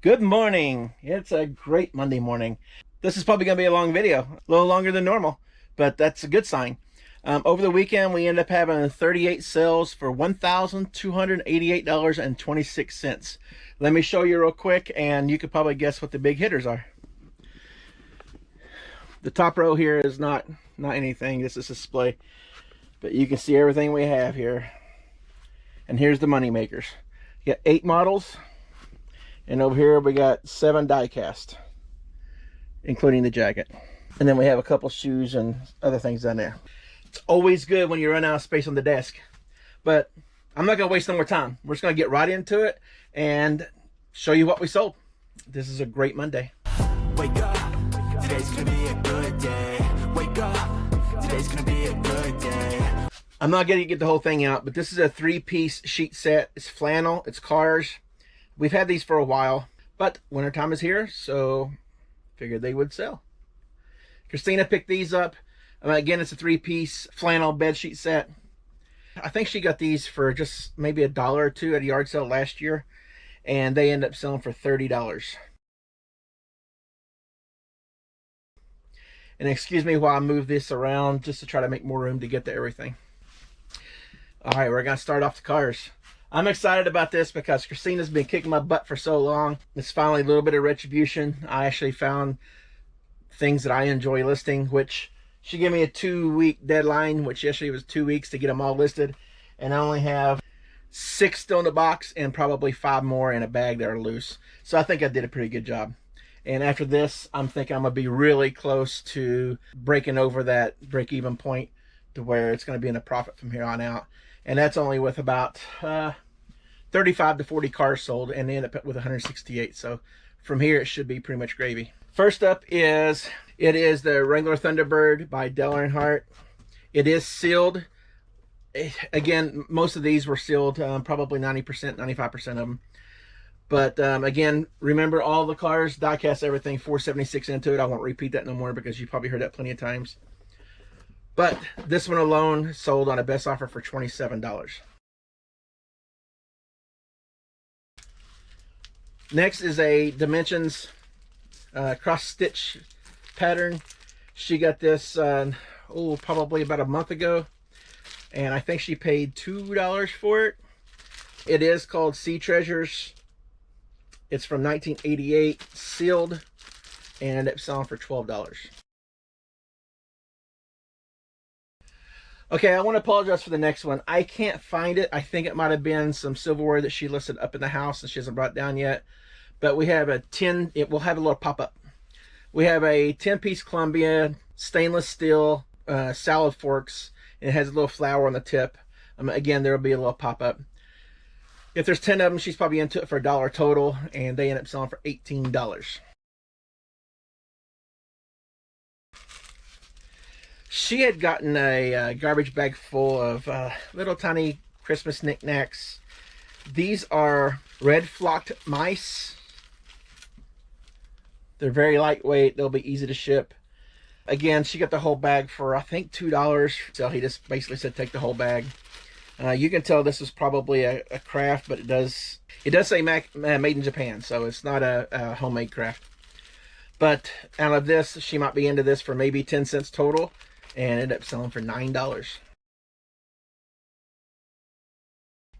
Good morning. It's a great Monday morning. This is probably going to be a long video, a little longer than normal, but that's a good sign. Over the weekend, we ended up having 38 sales for $1,288.26. Let me show you real quick, and you could probably guess what the big hitters are. The top row here is not anything. This is a display, but you can see everything we have here. And here's the money makers. You got 8 models. And over here we got 7 die cast, including the jacket. And then we have a couple shoes and other things down there. It's always good when you run out of space on the desk. But I'm not going to waste no more time. We're just going to get right into it and show you what we sold. This is a great Monday. Wake up, today's gonna be a good day. Wake up, today's gonna be a good day. I'm not going to get the whole thing out, but this is a 3-piece sheet set. It's flannel, it's cars. We've had these for a while, but wintertime is here, so figured they would sell. Christina picked these up. Again, it's a 3-piece flannel bed sheet set. I think she got these for just maybe $1 or $2 at a yard sale last year, and they ended up selling for $30. And excuse me while I move this around just to try to make more room to get to everything. All right, we're going to start off the cars. I'm excited about this because Christina's been kicking my butt for so long. It's finally a little bit of retribution. I actually found things that I enjoy listing, which she gave me a 2-week deadline, which yesterday was 2 weeks to get them all listed. And I only have 6 still in the box and probably 5 more in a bag that are loose. So I think I did a pretty good job. And after this, I'm thinking I'm going to be really close to breaking over that break-even point to where it's going to be in a profit from here on out. And that's only with about 35 to 40 cars sold, and they end up with 168. So from here, it should be pretty much gravy. First up is, it is the Wrangler Thunderbird by Dale Earnhardt. It is sealed. Again, most of these were sealed, probably 90%, 95% of them. But again, remember all the cars, die cast everything, 476 into it. I won't repeat that no more because you probably heard that plenty of times. But this one alone sold on a best offer for $27. Next is a Dimensions cross-stitch pattern. She got this probably about a month ago, and I think she paid $2 for it. It is called Sea Treasures. It's from 1988, sealed, and ended up selling for $12. Okay, I want to apologize for the next one. I can't find it. I think it might have been some silverware that she listed up in the house and she hasn't brought it down yet. But we have a 10, it will have a little pop-up. We have a 10-piece Columbia stainless steel salad forks. And it has a little flower on the tip. Again, there will be a little pop-up. If there's 10 of them, she's probably into it for $1 total, and they end up selling for $18. She had gotten a garbage bag full of little tiny Christmas knickknacks. These are red flocked mice. They're very lightweight. They'll be easy to ship. Again, she got the whole bag for, I think, $2. So he just basically said take the whole bag. You can tell this is probably a craft, but it does say made in Japan, so it's not a homemade craft. But out of this, she might be into this for maybe 10 cents total, and ended up selling for $9.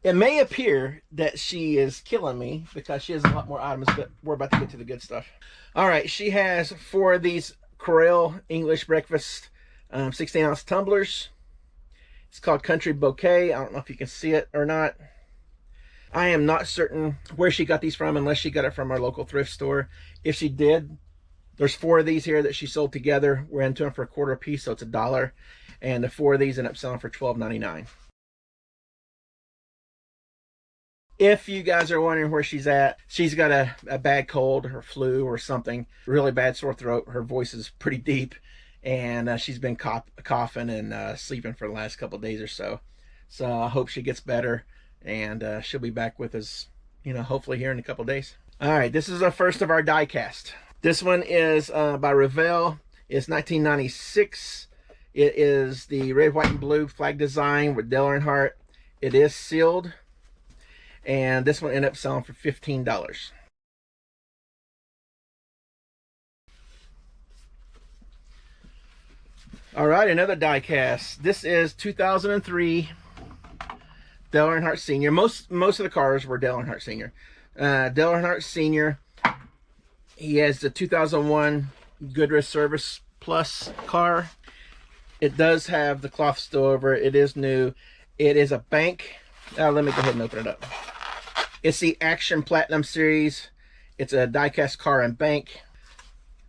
It may appear that she is killing me because she has a lot more items, but we're about to get to the good stuff. All right, she has 4 of these Corelle English breakfast 16-ounce tumblers. It's called Country Bouquet. I don't know if you can see it or not. I am not certain where she got these from unless she got it from our local thrift store. If she did, there's 4 of these here that she sold together. We're into them for $1 a piece, so it's $1. And the 4 of these end up selling for $12.99. If you guys are wondering where she's at, she's got a bad cold or flu or something. Really bad sore throat. Her voice is pretty deep. And she's been coughing and sleeping for the last couple of days or so. So I hope she gets better. And she'll be back with us, hopefully here in a couple of days. All right, this is our first of our die cast. This one is by Revell. It's 1996. It is the red, white, and blue flag design with Dale Earnhardt. It is sealed. And this one ended up selling for $15. All right, another die cast. This is 2003 Dale Earnhardt Sr. Most of the cars were Dale Earnhardt Sr. Dale Earnhardt Sr. He has the 2001 Goodrich Service Plus car. It does have the cloth still over. It is new. It is a bank. Let me go ahead and open it up. It's the Action Platinum Series. It's a die-cast car and bank.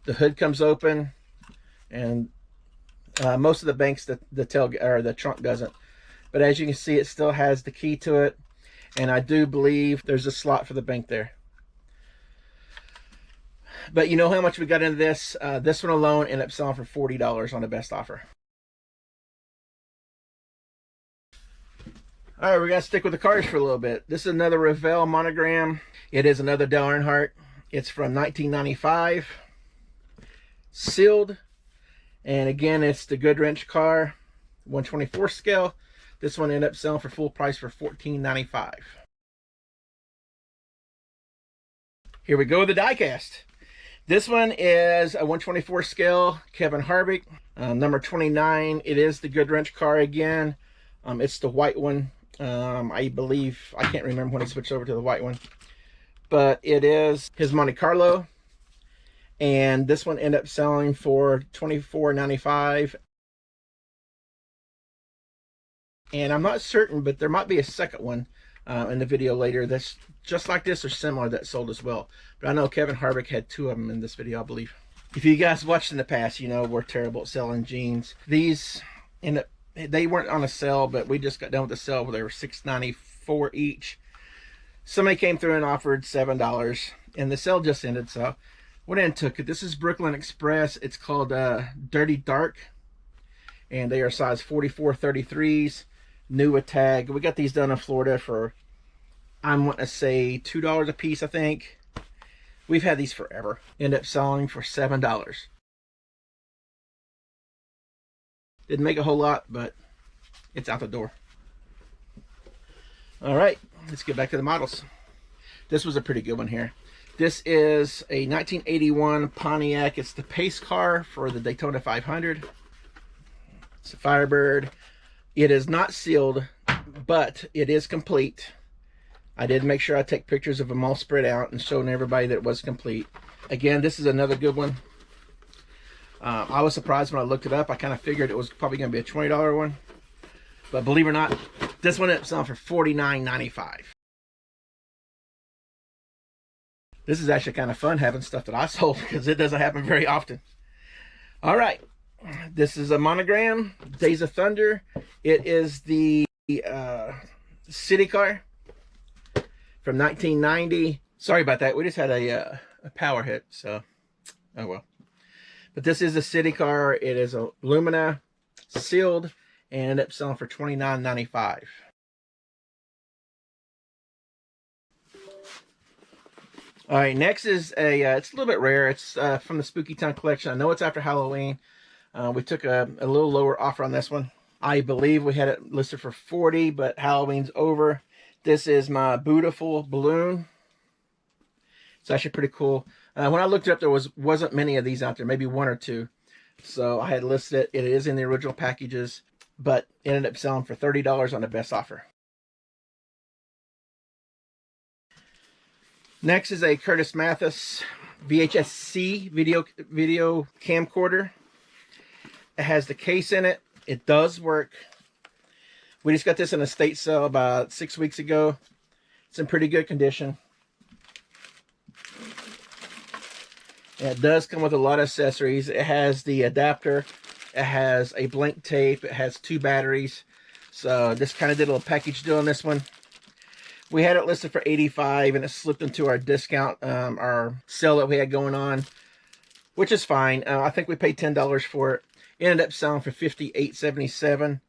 The hood comes open, and most of the banks, the trunk doesn't. But as you can see, it still has the key to it, and I do believe there's a slot for the bank there. But you know how much we got into this? This one alone ended up selling for $40 on the best offer. All right, we're going to stick with the cars for a little bit. This is another Revell monogram. It is another Dale Earnhardt. It's from 1995. Sealed. And again, it's the Goodrich car, 1/24 scale. This one ended up selling for full price for $14.95. Here we go with the die cast. This one is a 1/24 scale Kevin Harvick, number 29. It is the Goodrich car again. It's the white one. I believe, I can't remember when he switched over to the white one, but it is his Monte Carlo, and this one ended up selling for $24.95. And I'm not certain, but there might be a second one in the video later that's just like this or similar that sold as well. But I know Kevin Harvick had 2 of them in this video, I believe. If you guys watched in the past, you know we're terrible at selling jeans. These they weren't on a sale, but we just got done with the sale where they were $6.94 each. Somebody came through and offered $7, and the sale just ended, so went in and took it. This is Brooklyn Express. It's called Dirty Dark, and they are size 44-33s, new with tag. We got these done in Florida for, I'm wanting to say $2 a piece, I think. We've had these forever. End up selling for $7. Didn't make a whole lot, but it's out the door. All right, let's get back to the models. This was a pretty good one here. This is a 1981 Pontiac. It's the pace car for the Daytona 500. It's a Firebird. It is not sealed, but it is complete. I did make sure I take pictures of them all spread out and showing everybody that it was complete. Again, this is another good one. I was surprised when I looked it up. I kind of figured it was probably going to be a $20 one. But believe it or not, this one ended up selling for $49.95. This is actually kind of fun having stuff that I sold because it doesn't happen very often. All right. This is a monogram, Days of Thunder. It is the city car from 1990. Sorry about that. We just had a power hit, so oh well. But this is a city car. It is a Lumina, sealed, and ended up selling for $29.95. All right, next is it's a little bit rare. It's from the Spooky Town collection. I know it's after Halloween. We took a little lower offer on this one. I believe we had it listed for $40, but Halloween's over. This is my Beautiful Balloon. It's actually pretty cool. When I looked it up, there wasn't many of these out there, maybe 1 or 2. So I had listed it. It is in the original packages, but it ended up selling for $30 on the best offer. Next is a Curtis Mathis VHS-C video camcorder. It has the case in it. It does work. We just got this in a state sale about 6 weeks ago. It's in pretty good condition. It does come with a lot of accessories. It has the adapter. It has a blank tape. It has 2 batteries. So this kind of did a little package deal on this one. We had it listed for $85, and it slipped into our discount, our sale that we had going on, which is fine. I think we paid $10 for it. It ended up selling for $58.77.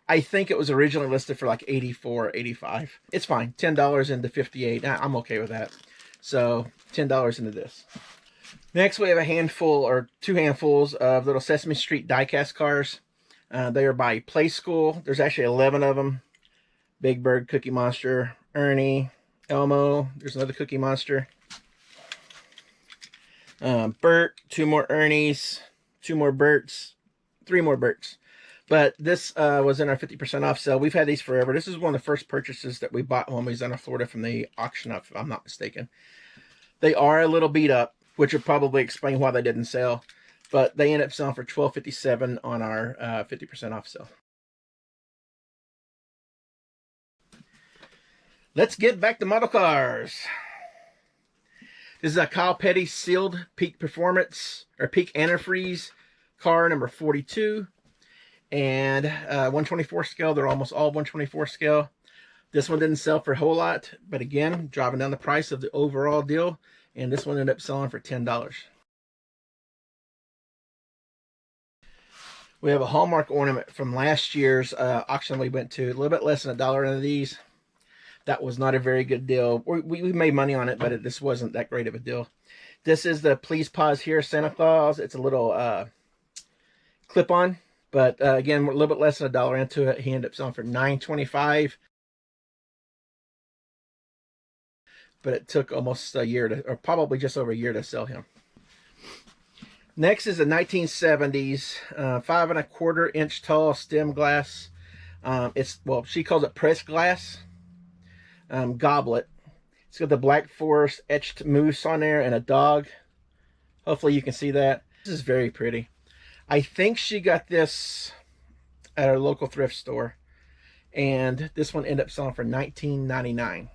I think it was originally listed for like $84 or $85. It's fine. $10 into $58. I'm okay with that. So $10 into this. Next, we have a handful or 2 handfuls of little Sesame Street diecast cars. They are by Play School. There's actually 11 of them. Big Bird, Cookie Monster, Ernie, Elmo. There's another Cookie Monster. Bert, 2 more Ernies, 2 more Berts, 3 more Berts. But this was in our 50% off sale. We've had these forever. This is one of the first purchases that we bought when we was in Florida from the auction, if I'm not mistaken. They are a little beat up, which would probably explain why they didn't sell. But they ended up selling for $12.57 on our 50% off sale. Let's get back to model cars. This is a Kyle Petty sealed peak performance or peak antifreeze car number 42, and 124 scale. They're almost all 124 scale. This one didn't sell for a whole lot, but again, driving down the price of the overall deal, and this one ended up selling for $10. We have a Hallmark ornament from last year's auction we went to. A little bit less than $1 into these. That was not a very good deal. We made money on it, but this wasn't that great of a deal. This is the Please Pause Here Santa Claus. It's a little clip-on, but again, a little bit less than $1 into it. He ended up selling for $9.25. But it took almost a year to, or probably just over a year to sell him. Next is a 1970s 5¼ inch tall stem glass. Well, she calls it pressed glass. Goblet. It's got the Black Forest etched moose on there and a dog. Hopefully you can see that. This is very pretty. I think she got this at our local thrift store, and this one ended up selling for $19.99.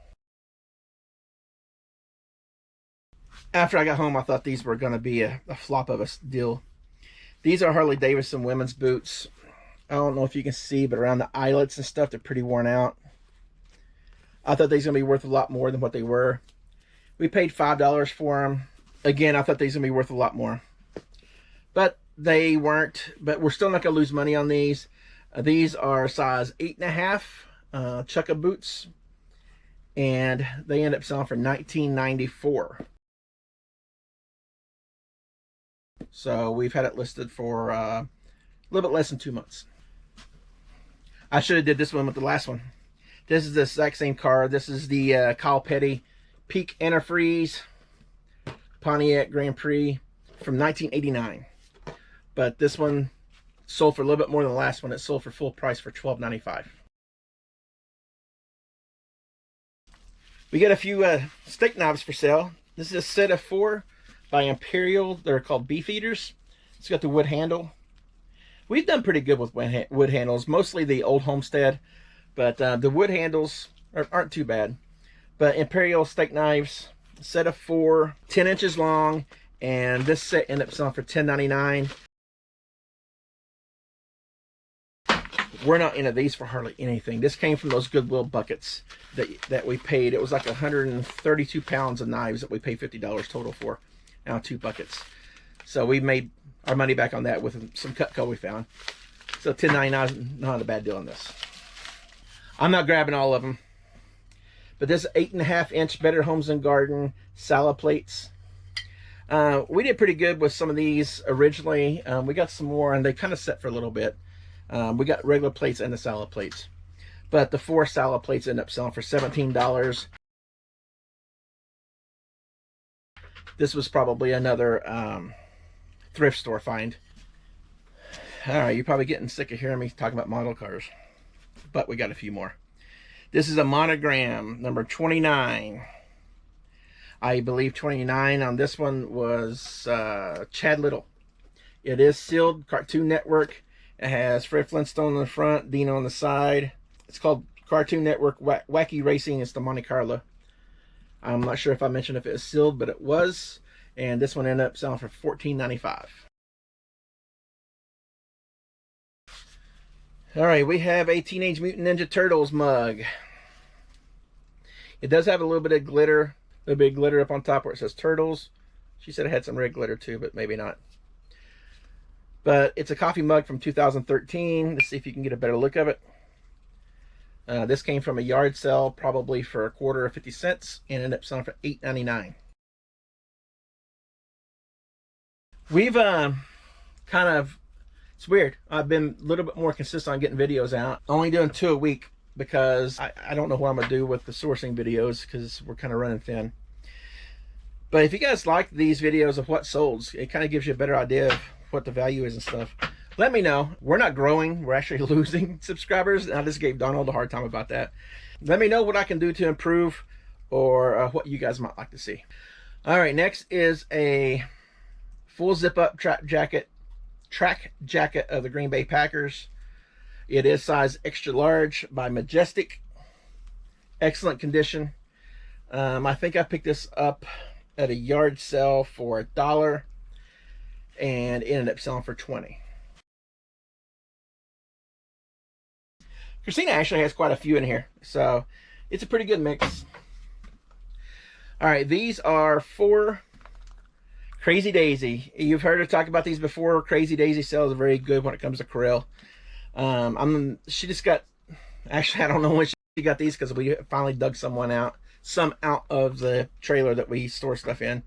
After I got home, I thought these were going to be a flop of a deal. These are Harley Davidson women's boots. I don't know if you can see, but around the eyelets and stuff, they're pretty worn out. I thought these were going to be worth a lot more than what they were. We paid $5 for them. Again, I thought these were going to be worth a lot more. But they weren't. But we're still not going to lose money on these. These are size 8.5 Chukka boots. And they end up selling for $19.94. So we've had it listed for a little bit less than 2 months. I should have did this one with the last one. This is the exact same car. This is the Kyle Petty Peak Antifreeze Pontiac Grand Prix from 1989. But this one sold for a little bit more than the last one. It sold for full price for $12.95. We got a few steak knives for sale. This is a set of 4 by Imperial. They're called beef eaters. It's got the wood handle. We've done pretty good with wood handles, mostly the old Homestead. But the wood handles aren't too bad. But Imperial steak knives, set of 4, 10 inches long, and this set ended up selling for $10.99. We're not into these for hardly anything. This came from those Goodwill buckets that we paid. It was like 132 pounds of knives that we paid $50 total for. Now 2 buckets. So we made our money back on that with some Cutco we found. So $10.99 is not a bad deal on this. I'm not grabbing all of them. But this 8.5 inch Better Homes and Garden salad plates. We did pretty good with some of these originally. We got some more and they kind of set for a little bit. We got regular plates and the salad plates. But the 4 salad plates end up selling for $17. This was probably another thrift store find. Alright, you're probably getting sick of hearing me talking about model cars. But we got a few more. This is a monogram, number 29. I believe 29 on this one was Chad Little. It is sealed, Cartoon Network. It has Fred Flintstone on the front, Dino on the side. It's called Cartoon Network Wacky Racing. It's the Monte Carlo. I'm not sure if I mentioned if it was sealed, but it was. And this one ended up selling for $14.95. Alright, we have a Teenage Mutant Ninja Turtles mug. It does have a little bit of glitter. A little bit of glitter up on top where it says Turtles. She said it had some red glitter too, but maybe not. But it's a coffee mug from 2013. Let's see if you can get a better look of it. This came from a yard sale, probably for $1 or 50 cents, and ended up selling for $8.99. We've kind of, it's weird. I've been a little bit more consistent on getting videos out. Only doing 2 a week because I don't know what I'm going to do with the sourcing videos because we're kind of running thin. But if you guys like these videos of what sold, it kind of gives you a better idea of what the value is and stuff. Let me know. We're not growing. We're actually losing subscribers. And I just gave Donald a hard time about that. Let me know what I can do to improve, or what you guys might like to see. All right, next is a full zip-up track jacket of the Green Bay Packers. It is size extra large by Majestic. Excellent condition. I think I picked this up at a yard sale for $1 and it ended up selling for $20. Christina actually has quite a few in here, so it's a pretty good mix. All right, these are for Crazy Daisy. You've heard her talk about these before. Crazy Daisy sales are very good when it comes to Corel. She just got, actually I don't know when she got these, because we finally dug some out of the trailer that we store stuff in.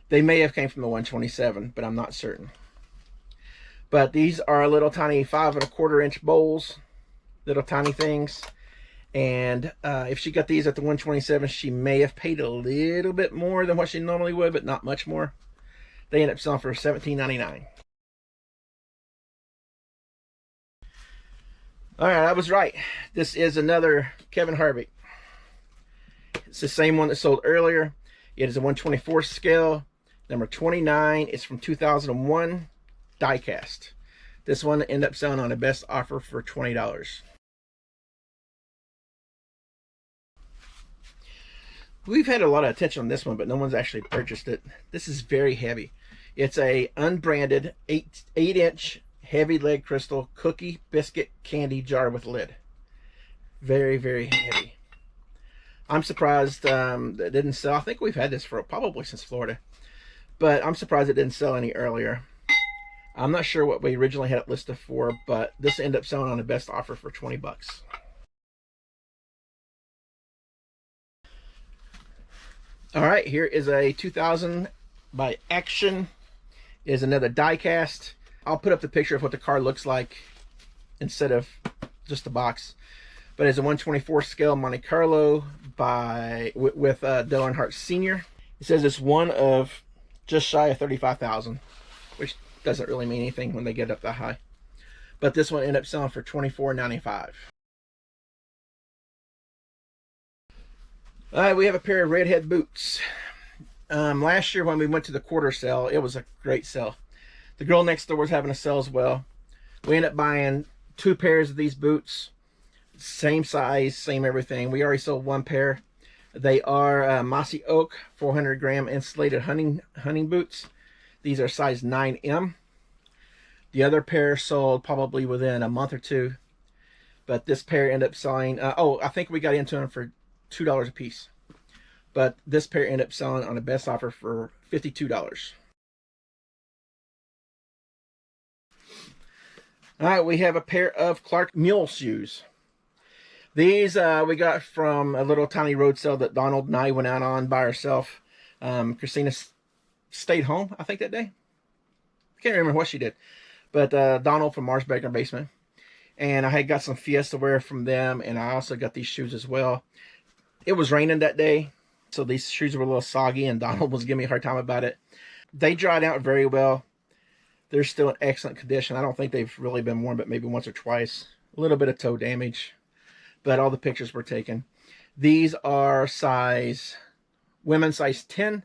They may have came from the 127, but I'm not certain. But these are little tiny 5 1/4 inch bowls, little tiny things. And if she got these at the 127, she may have paid a little bit more than what she normally would, but not much more. They end up selling for $17.99. All right, I was right. This is another Kevin Harvick. It's the same one that sold earlier. It is a 1/24 scale, number 29. It's from 2001, die cast. This one ended up selling on the best offer for $20. We've had a lot of attention on this one, but no one's actually purchased it. This is very heavy. It's a unbranded 8-inch heavy leg crystal cookie biscuit candy jar with lid. Very, very heavy. I'm surprised that it didn't sell. I think we've had this for probably since Florida, but I'm surprised it didn't sell any earlier. I'm not sure what we originally had it listed for, but this ended up selling on the best offer for $20. All right, here is a 2000 by Action. It is another die cast. I'll put up the picture of what the car looks like instead of just the box. But it's a 1/24 scale Monte Carlo with Dale Earnhardt Sr. It says it's one of just shy of 35,000, which doesn't really mean anything when they get up that high. But this one ended up selling for $24.95. All right, we have a pair of redhead boots. Last year when we went to the quarter sale, it was a great sale. The girl next door was having a sale as well. We ended up buying 2 pairs of these boots. Same size, same everything. We already sold 1 pair. They are Mossy Oak 400-gram insulated hunting boots. These are size 9M. The other pair sold probably within a month or two. But this pair ended up selling, I think we got into them for $2 a piece. But this pair ended up selling on the best offer for $52. All right, we have a pair of Clark mule shoes. These we got from a little tiny road sale that Donald and I went out on by ourselves. Christina stayed home, I think, that day. I can't remember what she did. But Donald from Mars Baker Basement. And I had got some Fiesta wear from them, and I also got these shoes as well. It was raining that day, so these shoes were a little soggy, and Donald was giving me a hard time about it. They dried out very well. They're still in excellent condition. I don't think they've really been worn, but maybe once or twice. A little bit of toe damage, but all the pictures were taken. These are women's size 10,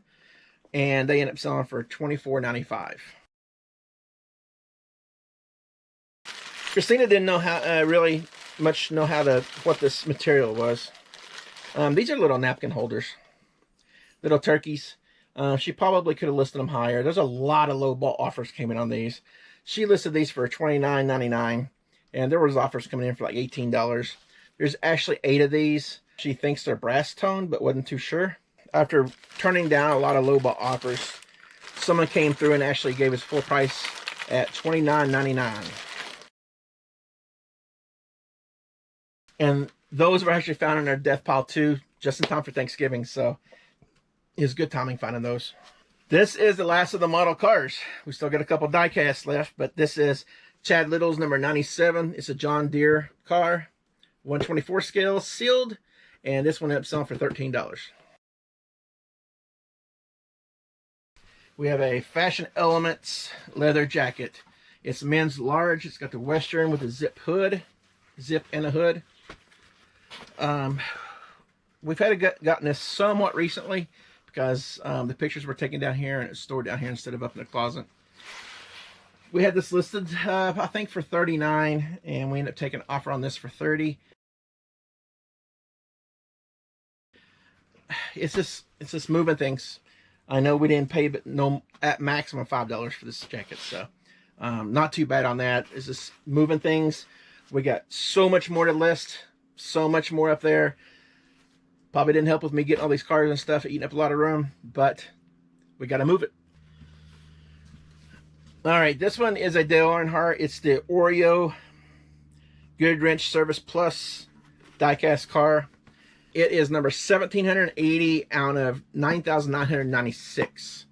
and they end up selling for $24.95. Christina didn't know how really much know what this material was. These are little napkin holders, little turkeys. She probably could have listed them higher. There's a lot of low ball offers came in on these. She listed these for $29.99, and there was offers coming in for like $18. There's actually 8 of these. She thinks they're brass toned, but wasn't too sure. After turning down a lot of low ball offers, someone came through and actually gave us full price at $29.99. And those were actually found in our death pile too, just in time for Thanksgiving. So it was good timing finding those. This is the last of the model cars. We still got a couple die casts left, but this is Chad Little's number 97. It's a John Deere car, 1/24 scale, sealed, and this one ended up selling for $13. We have a Fashion Elements leather jacket. It's men's large. It's got the Western with a zip and a hood. We've gotten this somewhat recently because the pictures were taken down here and it's stored down here instead of up in the closet. We had this listed, I think, for $39, and we ended up taking an offer on this for $30. It's just moving things. I know we didn't pay, but no, at maximum $5 for this jacket, so not too bad on that. It's just moving things. We got so much more to list, so much more up there. Probably didn't help with me getting all these cars and stuff, eating up a lot of room, but we got to move it. All right, this one is a Dale Earnhardt. It's the Oreo Goodwrench Service Plus diecast car. It is number 1780 out of 9,996.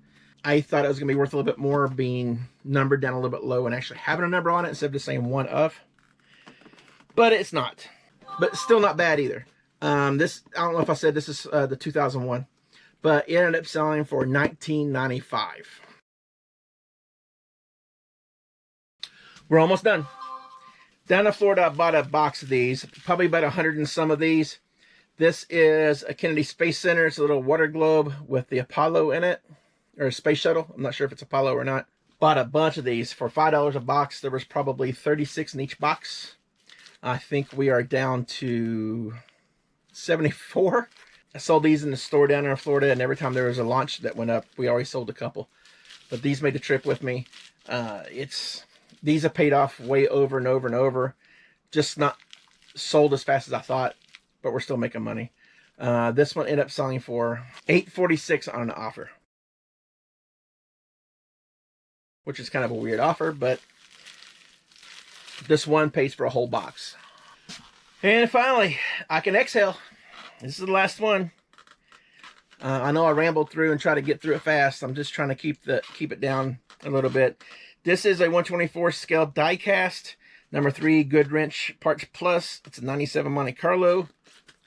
I thought it was going to be worth a little bit more being numbered down a little bit low and actually having a number on it instead of just saying one of. But it's not. But still not bad either. This, I don't know if I said this is the 2001, but it ended up selling for $19.95. We're almost done. Down in Florida, I bought a box of these, probably about 100 and some of these. This is a Kennedy Space Center. It's a little water globe with the Apollo in it, or a space shuttle. I'm not sure if it's Apollo or not. Bought a bunch of these for $5 a box. There was probably 36 in each box. I think we are down to 74. I sold these in the store down in Florida, and every time there was a launch that went up, we always sold a couple. But these made the trip with me. These have paid off way over and over and over. Just not sold as fast as I thought, but we're still making money. This one ended up selling for $846 on an offer, which is kind of a weird offer, but this one pays for a whole box. And finally, I can exhale. This is the last one. I know I rambled through and tried to get through it fast. I'm just trying to keep it down a little bit. This is a 1/24 scale die cast, number 3 Goodwrench Parts Plus. It's a 97 Monte Carlo.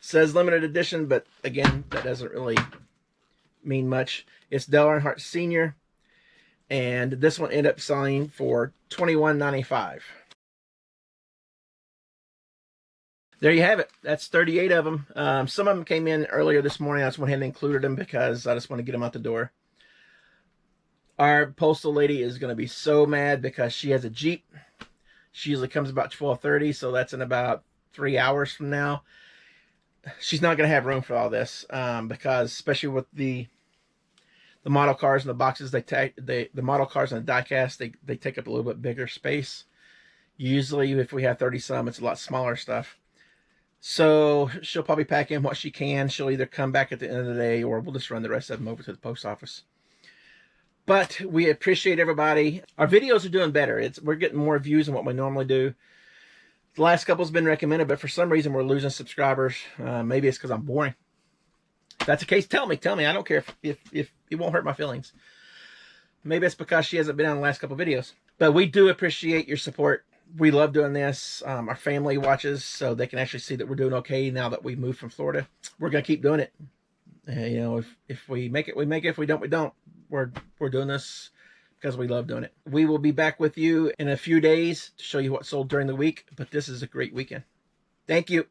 Says limited edition, but again, that doesn't really mean much. It's Dale Earnhardt Sr. And this one ended up selling for $21.95. There you have it. That's 38 of them. Some of them came in earlier this morning. I just went ahead and included them because I just want to get them out the door. Our postal lady is going to be so mad because she has a Jeep. She usually comes about 12:30, so that's in about 3 hours from now. She's not going to have room for all this because, especially with the model cars and the boxes, the model cars and the diecast, they take up a little bit bigger space. Usually, if we have 30 some, it's a lot smaller stuff. So she'll probably pack in what she can. She'll either come back at the end of the day, or we'll just run the rest of them over to the post office. But we appreciate everybody. Our videos are doing better. We're getting more views than what we normally do. The last couple's been recommended, but for some reason we're losing subscribers. Maybe it's because I'm boring. If that's the case, tell me. I don't care if it won't hurt my feelings. Maybe it's because she hasn't been on the last couple videos. But we do appreciate your support. We love doing this. Our family watches, so they can actually see that we're doing okay now that we moved from Florida. We're going to keep doing it. You know, if we make it, we make it. If we don't, we don't. We're doing this because we love doing it. We will be back with you in a few days to show you what sold during the week, but this is a great weekend. Thank you.